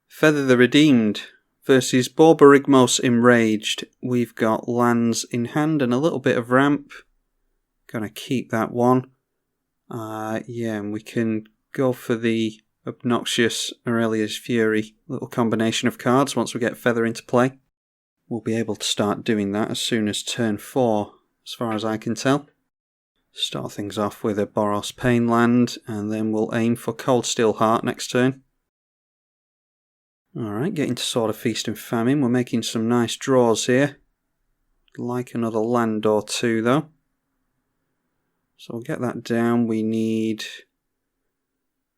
Feather the Redeemed versus Borborygmos Enraged. We've got lands in hand and a little bit of ramp. Gonna keep that one. And we can go for the obnoxious Aurelia's Fury little combination of cards once we get Feather into play. We'll be able to start doing that as soon as turn 4, as far as I can tell. Start things off with a Boros Pain land, and then we'll aim for Cold Steel Heart next turn. Alright, getting to Sword of Feast and Famine. We're making some nice draws here. Like another land or two though. So we'll get that down. We need...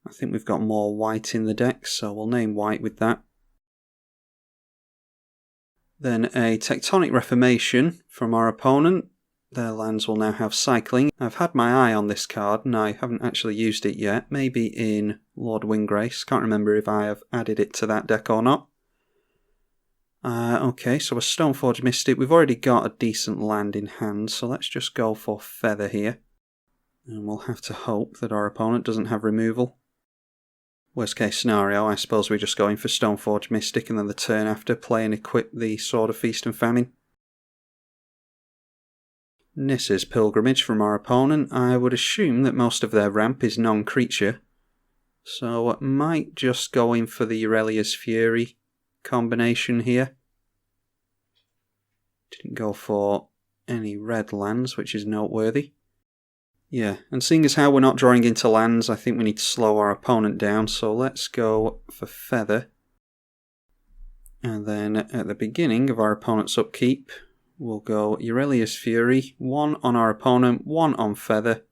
I think we've got more white in the deck, so we'll name white with that. Then a Tectonic Reformation from our opponent. Their lands will now have cycling. I've had my eye on this card and I haven't actually used it yet. Maybe in Lord Windgrace. Can't remember if I have added it to that deck or not. Okay, so a Stoneforge Mystic. We've already got a decent land in hand, so let's just go for Feather here. And we'll have to hope that our opponent doesn't have removal. Worst case scenario, I suppose we just go in for Stoneforge Mystic and then the turn after play and equip the Sword of Feast and Famine. Nissa's Pilgrimage from our opponent. I would assume that most of their ramp is non-creature, so I might just go in for the Aurelia's Fury combination here. Didn't go for any red lands, which is noteworthy. Yeah, and seeing as how we're not drawing into lands, I think we need to slow our opponent down, so let's go for Feather. And then at the beginning of our opponent's upkeep, we'll go Aurelia's Fury, 1 on our opponent, 1 on Feather.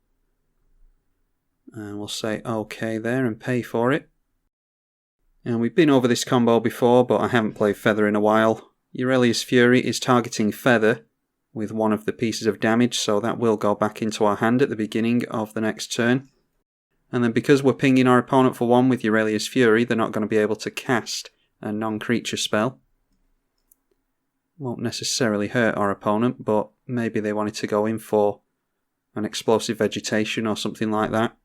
And we'll say OK there and pay for it. And we've been over this combo before, but I haven't played Feather in a while. Aurelia's Fury is targeting Feather with one of the pieces of damage, so that will go back into our hand at the beginning of the next turn. And then because we're pinging our opponent for 1 with Aurelia's Fury, they're not going to be able to cast a non-creature spell. Won't necessarily hurt our opponent, but maybe they wanted to go in for an Explosive Vegetation or something like that.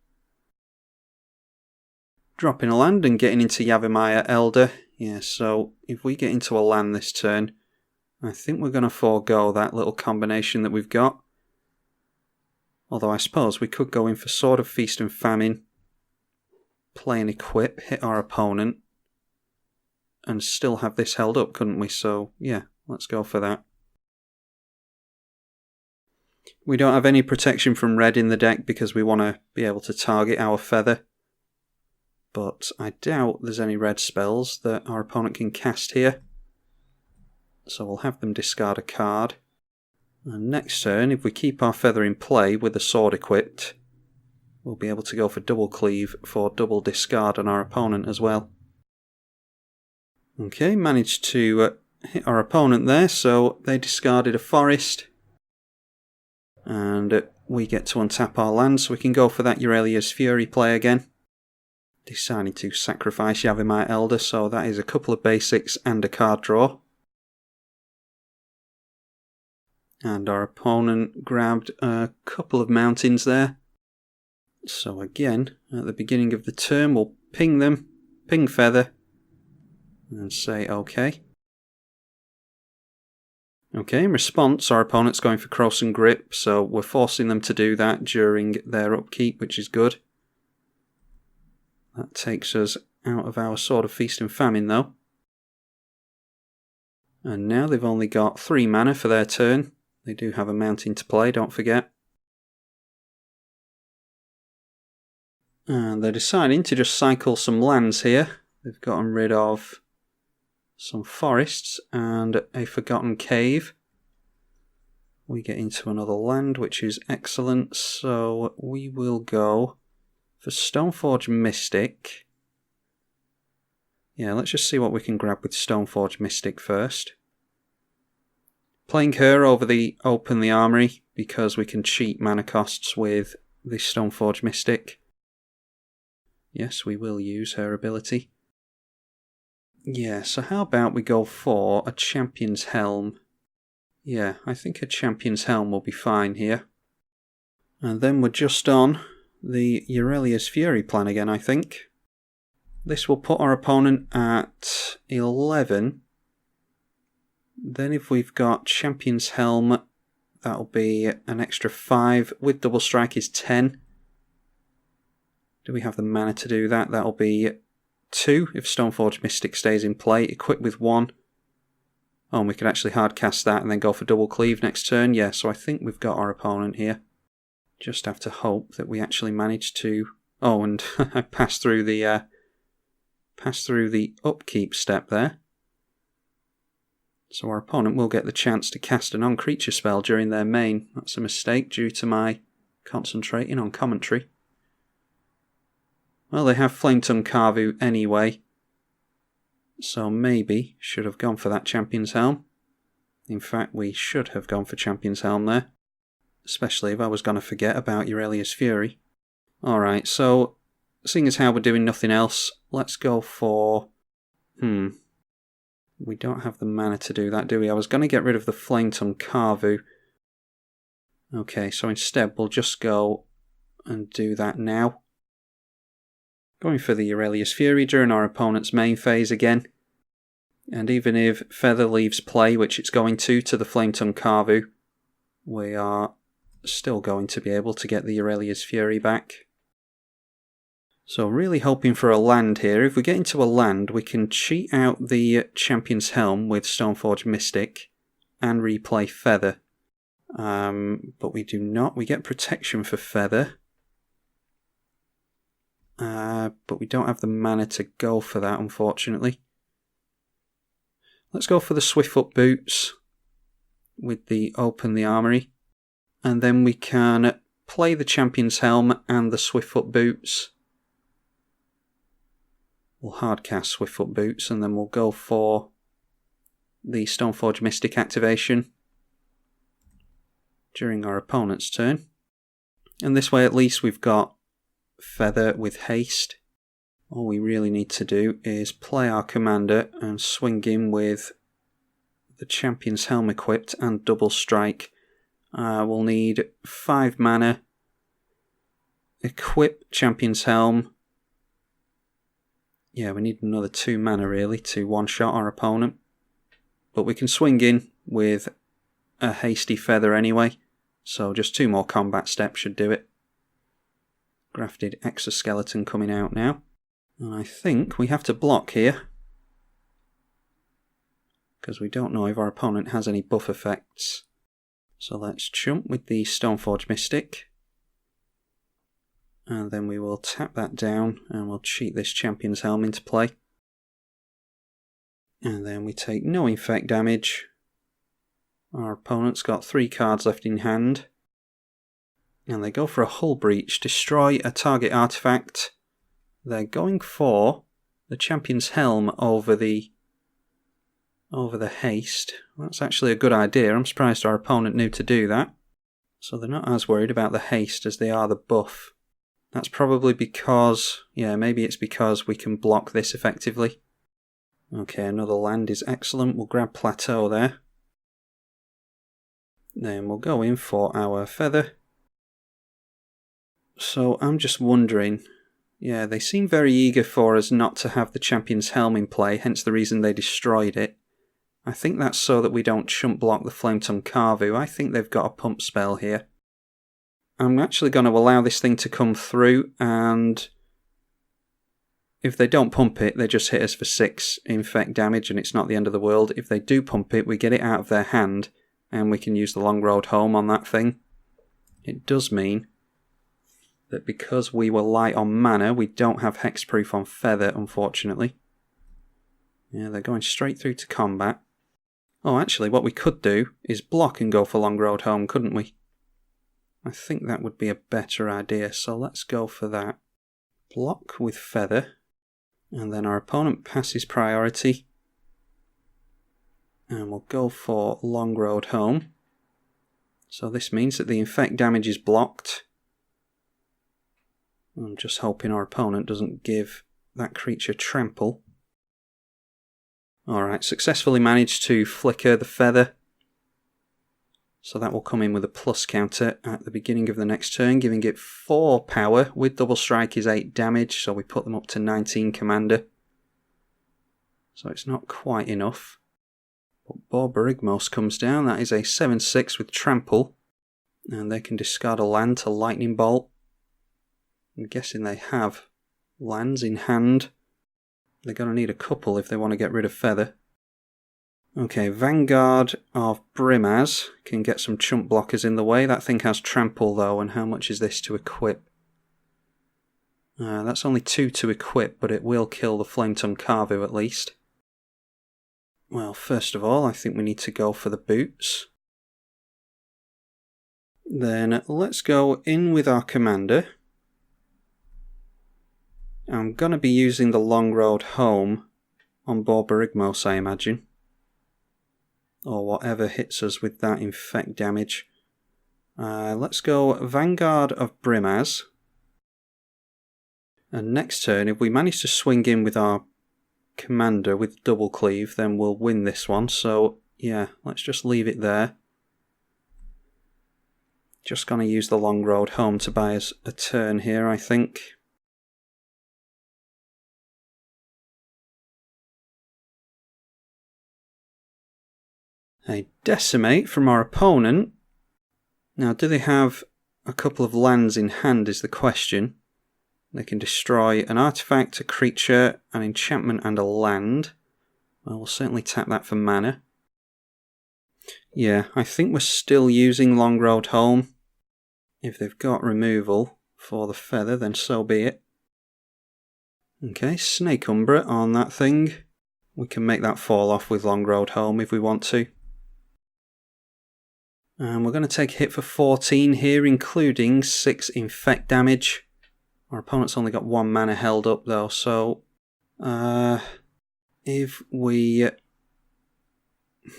Dropping a land and getting into Yavimaya Elder. Yeah, so if we get into a land this turn, I think we're going to forego that little combination that we've got. Although I suppose we could go in for Sword of Feast and Famine, play and equip, hit our opponent, and still have this held up, couldn't we? So yeah, let's go for that. We don't have any protection from red in the deck because we want to be able to target our Feather. But I doubt there's any red spells that our opponent can cast here. So we'll have them discard a card. And next turn, if we keep our Feather in play with the sword equipped, we'll be able to go for double cleave for double discard on our opponent as well. Okay, managed to hit our opponent there, so they discarded a forest. And we get to untap our land, so we can go for that Aurelia's Fury play again. Deciding to sacrifice Yavimaya Elder, so that is a couple of basics and a card draw. And our opponent grabbed a couple of mountains there. So again, at the beginning of the turn, we'll ping them, ping Feather, and say OK. Okay, in response, our opponent's going for Cross and Grip, so we're forcing them to do that during their upkeep, which is good. That takes us out of our Sword of Feast and Famine, though. And now they've only got 3 mana for their turn. They do have a mountain to play, don't forget. And they're deciding to just cycle some lands here. They've gotten rid of some forests and a Forgotten Cave. We get into another land, which is excellent. So we will go for Stoneforge Mystic. Yeah, let's just see what we can grab with Stoneforge Mystic first. Playing her over the Open the Armory, because we can cheat mana costs with the Stoneforge Mystic. Yes, we will use her ability. Yeah, so how about we go for a Champion's Helm Yeah, I think a Champion's Helm will be fine here. And then we're just on the Aurelia's Fury plan again, I think. This will put our opponent at 11. Then if we've got Champion's Helm, that'll be an extra 5. With Double Strike is 10. Do we have the mana to do that? That'll be 2 if Stoneforge Mystic stays in play. Equip with 1. Oh, and we could actually hard cast that and then go for Double Cleave next turn. Yeah, so I think we've got our opponent here. Just have to hope that we actually manage to... Oh, and I passed through the upkeep step there. So our opponent will get the chance to cast a non-creature spell during their main. That's a mistake due to my concentrating on commentary. Well, they have Flametongue Karvu anyway, so maybe should have gone for that Champion's Helm. In fact, we should have gone for Champion's Helm there, especially if I was going to forget about Aurelia's Fury. Alright, so seeing as how we're doing nothing else, let's go for... We don't have the mana to do that, do we? I was going to get rid of the Flametongue Karvu. Okay, so instead we'll just go and do that now. Going for the Aurelia's Fury during our opponent's main phase again. And even if Feather leaves play, which it's going to the Flametongue Karvu, we are still going to be able to get the Aurelia's Fury back. So really hoping for a land here. If we get into a land, we can cheat out the Champion's Helm with Stoneforge Mystic and replay Feather. But we do not. We get protection for Feather. But we don't have the mana to go for that, unfortunately. Let's go for the Swiftfoot Boots with the Open the Armory. And then we can play the Champion's Helm and the Swiftfoot Boots. We'll hardcast Swiftfoot Boots and then we'll go for the Stoneforge Mystic activation during our opponent's turn. And this way at least we've got Feather with haste. All we really need to do is play our commander and swing in with the Champion's Helm equipped and Double Strike. We'll need 5 mana. Equip Champion's Helm. Yeah, we need another 2 mana really to one-shot our opponent. But we can swing in with a hasty Feather anyway. So just 2 more combat steps should do it. Grafted Exoskeleton coming out now. And I think we have to block here. Because we don't know if our opponent has any buff effects. So let's jump with the Stoneforge Mystic. And then we will tap that down and we'll cheat this Champion's Helm into play. And then we take no infect damage. Our opponent's got 3 cards left in hand. And they go for a Hull Breach, destroy a target artifact. They're going for the Champion's Helm over the haste. That's actually a good idea. I'm surprised our opponent knew to do that. So they're not as worried about the haste as they are the buff. That's probably because, yeah, maybe it's because we can block this effectively. Okay, another land is excellent. We'll grab Plateau there. Then we'll go in for our Feather. So I'm just wondering, yeah, they seem very eager for us not to have the Champion's Helm in play, hence the reason they destroyed it. I think that's so that we don't chump block the Flametongue Karvu. I think they've got a pump spell here. I'm actually going to allow this thing to come through, and if they don't pump it, they just hit us for 6 infect damage and it's not the end of the world. If they do pump it, we get it out of their hand and we can use the Long Road Home on that thing. It does mean that because we were light on mana, we don't have hexproof on Feather, unfortunately. Yeah, they're going straight through to combat. Oh, actually, what we could do is block and go for Long Road Home, couldn't we? I think that would be a better idea, so let's go for that. Block with Feather, and then our opponent passes priority. And we'll go for Long Road Home. So this means that the infect damage is blocked. I'm just hoping our opponent doesn't give that creature trample. Alright, successfully managed to flicker the Feather. So that will come in with a plus counter at the beginning of the next turn, giving it 4 power. With double strike is 8 damage, so we put them up to 19 commander. So it's not quite enough. But Borborygmos comes down. That is a 7/6 with trample. And they can discard a land to lightning bolt. I'm guessing they have lands in hand. They're going to need a couple if they want to get rid of Feather. Okay, Vanguard of Brimaz can get some chump blockers in the way. That thing has trample though, and how much is this to equip? That's only 2 to equip, but it will kill the Flametongue Carvu at least. Well, first of all, I think we need to go for the boots. Then let's go in with our commander. I'm going to be using the long road home on Borborygmos, I imagine. Or whatever hits us with that infect damage. Let's go Vanguard of Brimaz. And next turn, if we manage to swing in with our commander with double cleave, then we'll win this one. So, yeah, let's just leave it there. Just going to use the long road home to buy us a turn here, I think. A Decimate from our opponent. Now, do they have a couple of lands in hand is the question. They can destroy an artifact, a creature, an enchantment and a land. Well, we'll certainly tap that for mana. Yeah, I think we're still using Long Road Home. If they've got removal for the Feather, then so be it. Okay, Snake Umbra on that thing. We can make that fall off with Long Road Home if we want to. And we're going to take a hit for 14 here, including 6 infect damage. Our opponent's only got 1 mana held up though, so if we...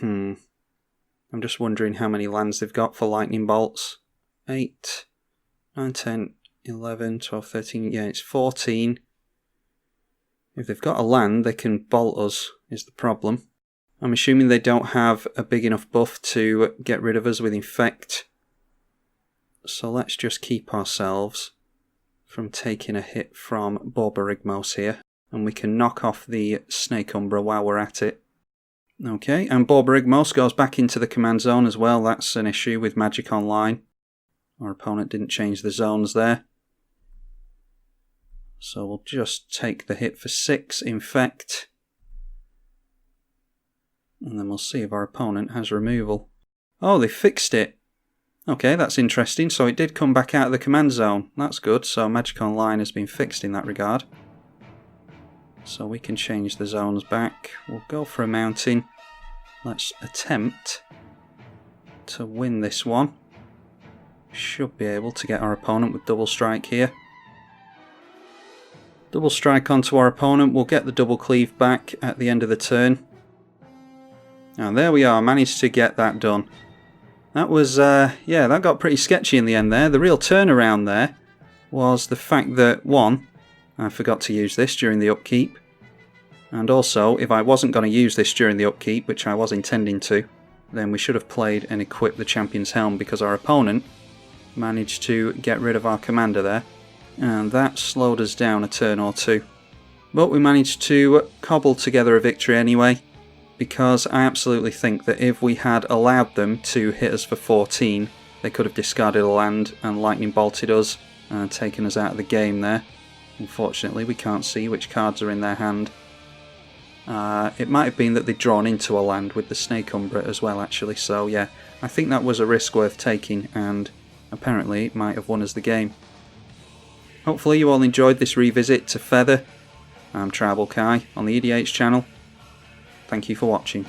I'm just wondering how many lands they've got for lightning bolts. 8, 9, 10, 11, 12, 13, yeah, it's 14. If they've got a land, they can bolt us, is the problem. I'm assuming they don't have a big enough buff to get rid of us with infect. So let's just keep ourselves from taking a hit from Borborygmos here. And we can knock off the Snake Umbra while we're at it. Okay, and Borborygmos goes back into the command zone as well. That's an issue with Magic Online. Our opponent didn't change the zones there. So we'll just take the hit for 6 infect. And then we'll see if our opponent has removal. Oh, they fixed it. Okay, that's interesting. So it did come back out of the command zone. That's good. So Magic Online has been fixed in that regard. So we can change the zones back. We'll go for a mountain. Let's attempt to win this one. Should be able to get our opponent with double strike here. Double strike onto our opponent. We'll get the double cleave back at the end of the turn. And there we are, managed to get that done. That was, yeah, that got pretty sketchy in the end there. The real turnaround there was the fact that, one, I forgot to use this during the upkeep. And also, if I wasn't going to use this during the upkeep, which I was intending to, then we should have played and equipped the Champion's Helm because our opponent managed to get rid of our commander there. And that slowed us down a turn or two. But we managed to cobble together a victory anyway, because I absolutely think that if we had allowed them to hit us for 14, they could have discarded a land and lightning bolted us and taken us out of the game there. Unfortunately, we can't see which cards are in their hand. It might have been that they'd drawn into a land with the Snake Umbra as well, actually, so yeah, I think that was a risk worth taking, and apparently it might have won us the game. Hopefully you all enjoyed this revisit to Feather. I'm tribalkai on the EDH channel. Thank you for watching.